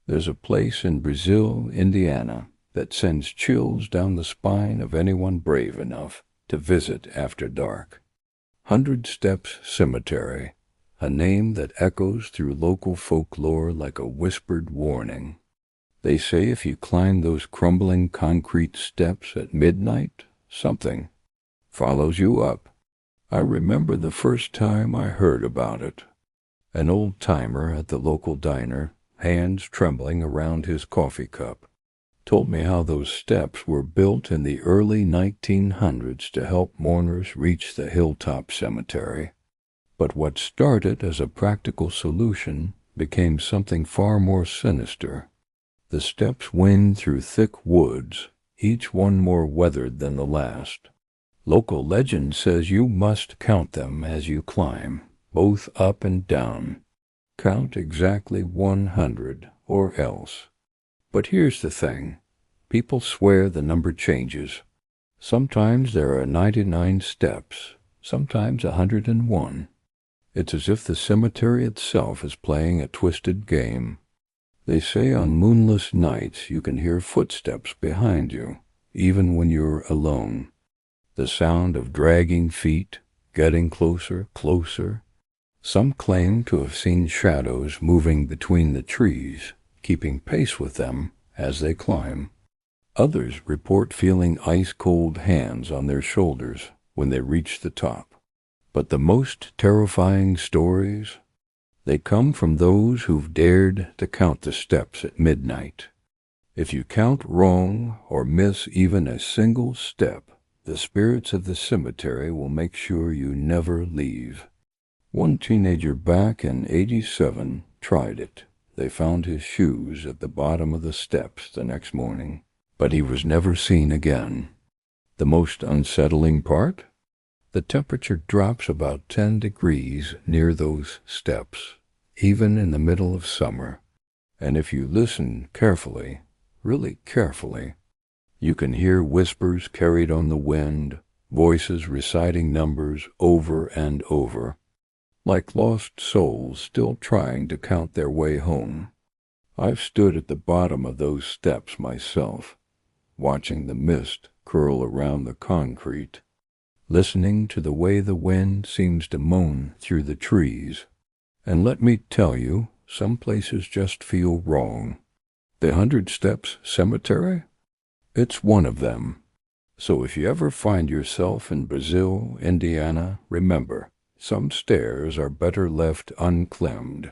There's a place in Brazil, Indiana, that sends chills down the spine of anyone brave enough to visit after dark. 100 Steps Cemetery, a name that echoes through local folklore like a whispered warning. They say if you climb those crumbling concrete steps at midnight, something follows you up. I remember the first time I heard about it. An old-timer at the local diner, hands trembling around his coffee cup, told me how those steps were built in the early 1900s to help mourners reach the hilltop cemetery. But what started as a practical solution became something far more sinister. The steps wind through thick woods, each one more weathered than the last. Local legend says you must count them as you climb, both up and down. Count exactly 100, or else. But here's the thing. People swear the number changes. Sometimes there are 99 steps, sometimes 101. It's as if the cemetery itself is playing a twisted game. They say on moonless nights you can hear footsteps behind you, even when you're alone. The sound of dragging feet, getting closer, closer. Some claim to have seen shadows moving between the trees, keeping pace with them as they climb. Others report feeling ice-cold hands on their shoulders when they reach the top. But the most terrifying stories, they come from those who've dared to count the steps at midnight. If you count wrong or miss even a single step, the spirits of the cemetery will make sure you never leave. One teenager back in '87 tried it. They found his shoes at the bottom of the steps the next morning, but he was never seen again. The most unsettling part? The temperature drops about 10 degrees near those steps, even in the middle of summer. And if you listen carefully, really carefully, you can hear whispers carried on the wind, voices reciting numbers over and over, like lost souls still trying to count their way home. I've stood at the bottom of those steps myself, watching the mist curl around the concrete, listening to the way the wind seems to moan through the trees. And let me tell you, some places just feel wrong. The 100 Steps Cemetery? It's one of them. So if you ever find yourself in Brazil, Indiana, remember, some stairs are better left unclimbed.